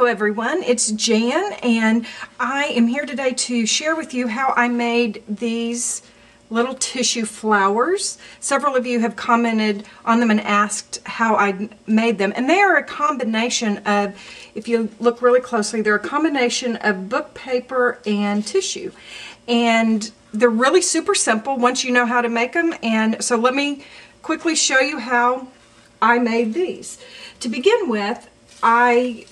everyone, it's Jan, and I am here today to share with you how I made these little tissue flowers. Several of you have commented on them and asked how I made them, and they are a combination of, if you look really closely, they're a combination of book paper and tissue, and they're really super simple once you know how to make them. And so let me quickly show you how I made these. To begin with, I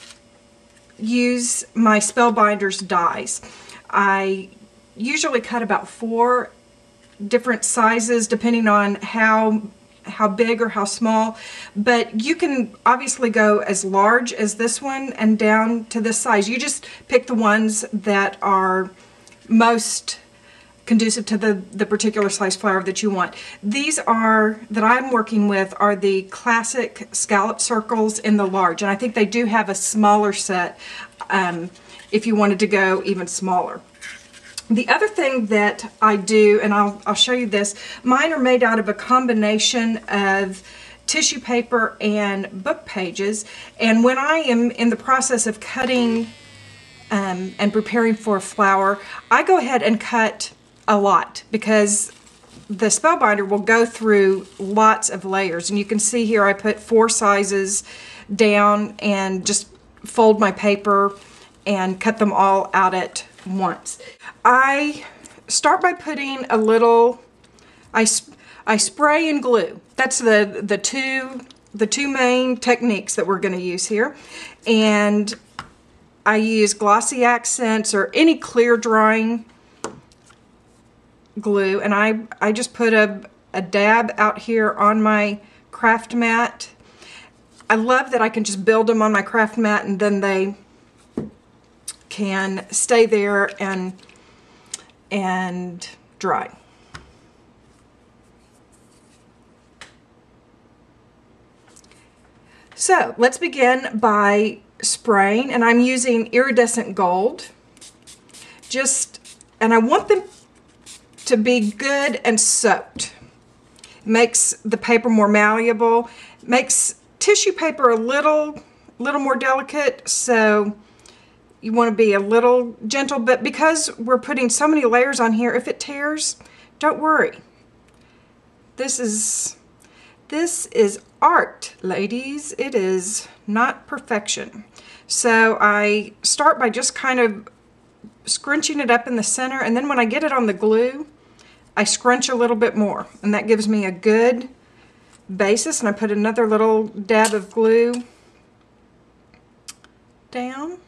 use my Spellbinders dies. I usually cut about 4 different sizes depending on how big or how small, but you can obviously go as large as this one and down to this size. You just pick the ones that are most conducive to the particular size flower that you want. These are, that I'm working with, are the classic scallop circles in the large, and I think they do have a smaller set if you wanted to go even smaller. The other thing that I do, and I'll show you this, mine are made out of a combination of tissue paper and book pages, and when I am in the process of cutting and preparing for a flower, I go ahead and cut a lot because the Spellbinder will go through lots of layers, and you can see here I put 4 sizes down and just fold my paper and cut them all out at once. I start by putting a little, I spray and glue. That's the two main techniques that we're going to use here, and I use glossy accents or any clear drying glue, and I just put a dab out here on my craft mat. I love that I can just build them on my craft mat and then they can stay there and dry. So let's begin by spraying, and I'm using iridescent gold. And I want them to be good and soaked. It makes the paper more malleable, makes tissue paper a little more delicate, so you want to be a little gentle, but because we're putting so many layers on here, if it tears, don't worry. This is art, ladies. It is not perfection. So I start by just kind of scrunching it up in the center, and then when I get it on the glue, I scrunch a little bit more, and that gives me a good basis. And I put another little dab of glue down.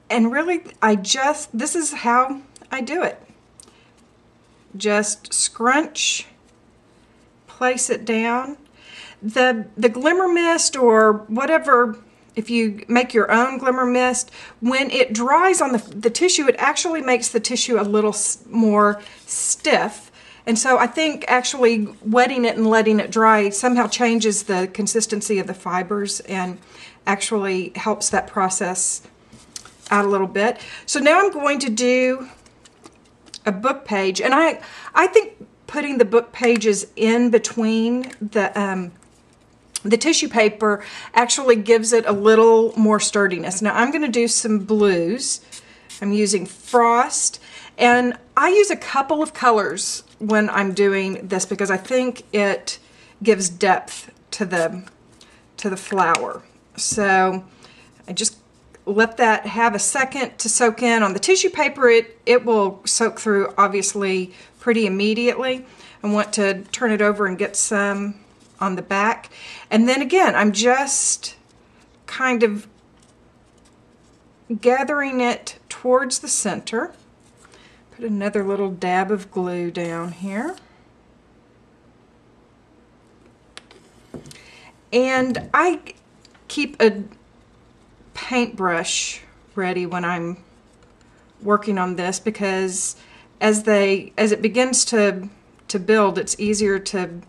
And really, this is how I do it. Just scrunch, place it down. The glimmer mist or whatever, if you make your own glimmer mist, when it dries on the tissue, it actually makes the tissue a little more stiff. And so I think actually wetting it and letting it dry somehow changes the consistency of the fibers and actually helps that process out a little bit. So now I'm going to do a book page, and I think putting the book pages in between the tissue paper actually gives it a little more sturdiness. Now I'm going to do some blues. I'm using Frost, and I use a couple of colors when I'm doing this because I think it gives depth to the flower. So I just let that have a second to soak in. On the tissue paper, it will soak through obviously pretty immediately. I want to turn it over and get some on the back. And then again, I'm just kind of gathering it towards the center. Put another little dab of glue down here. And I keep a paintbrush ready when I'm working on this because as it begins to build, it's easier to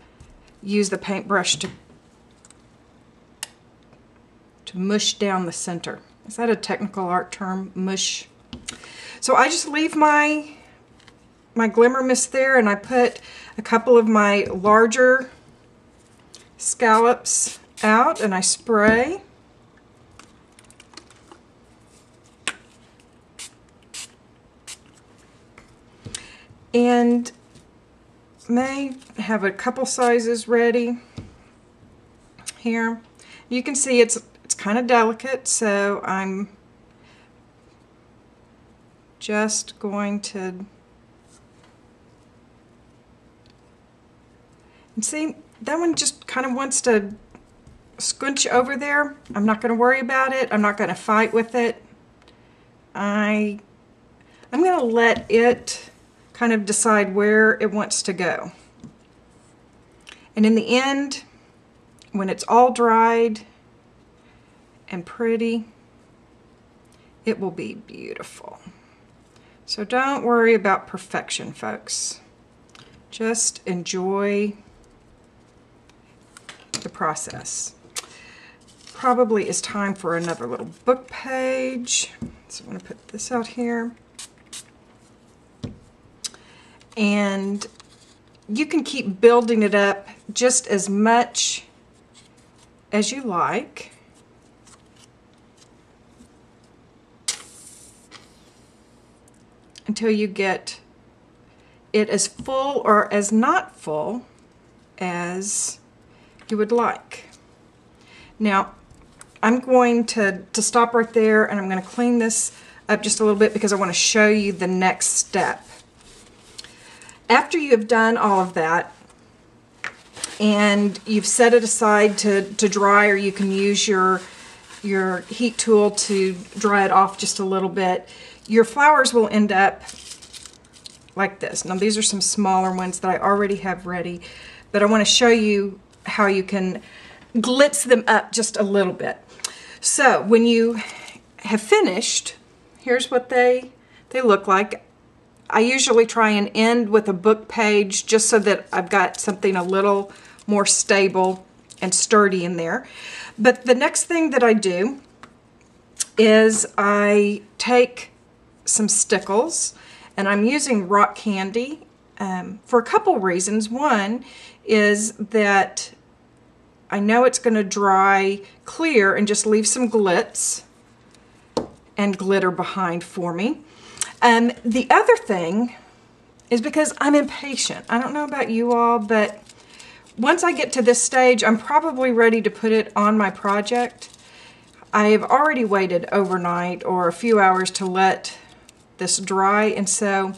use the paintbrush to mush down the center. Is that a technical art term? Mush. So I just leave my glimmer mist there, and I put a couple of my larger scallops out, and I spray. and may have a couple sizes ready here. You can see it's kind of delicate, so I'm just going to, and see, that one just kind of wants to scunch over there. I'm not going to worry about it. I'm not going to fight with it. I'm going to let it kind of decide where it wants to go. And in the end, when it's all dried and pretty, it will be beautiful. So don't worry about perfection, folks. Just enjoy the process. Probably is time for another little book page. So I'm going to put this out here. And you can keep building it up just as much as you like. Until you get it as full or as not full as you would like. Now, I'm going to stop right there, and I'm going to clean this up just a little bit because I want to show you the next step. After you have done all of that, and you've set it aside to dry, or you can use your heat tool to dry it off just a little bit, your flowers will end up like this. Now these are some smaller ones that I already have ready, but I want to show you how you can glitz them up just a little bit. So when you have finished, here's what they look like. I usually try and end with a book page just so that I've got something a little more stable and sturdy in there. But the next thing that I do is I take some stickles, and I'm using rock candy for a couple reasons. One is that I know it's going to dry clear and just leave some glitz and glitter behind for me. The other thing is because I'm impatient. I don't know about you all, but once I get to this stage, I'm probably ready to put it on my project. I have already waited overnight or a few hours to let this dry, and so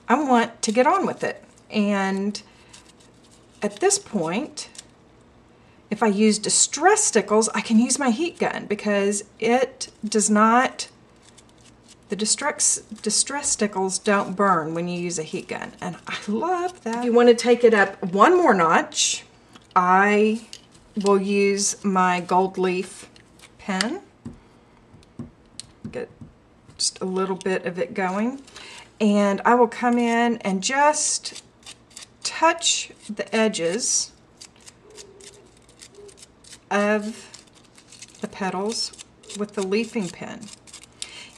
I want to get on with it. And at this point, if I use distress stickles, I can use my heat gun because it does not, the distress stickles don't burn when you use a heat gun, and I love that. If you want to take it up one more notch, I will use my gold leaf pen. Get just a little bit of it going, and I will come in and just touch the edges of the petals with the leafing pen.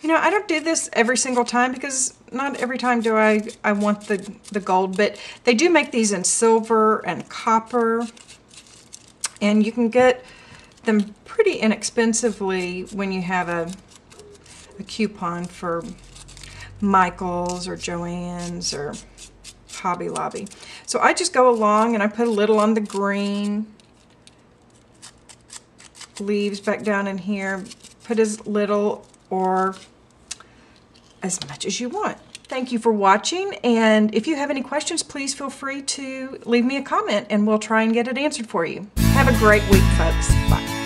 You know, I don't do this every single time because not every time do I want the gold, but they do make these in silver and copper, and you can get them pretty inexpensively when you have a coupon for Michael's or Joann's or Hobby Lobby. So I just go along and I put a little on the green leaves back down in here, put as little or as much as you want. Thank you for watching, and if you have any questions, please feel free to leave me a comment and we'll try and get it answered for you. Have a great week, folks. Bye.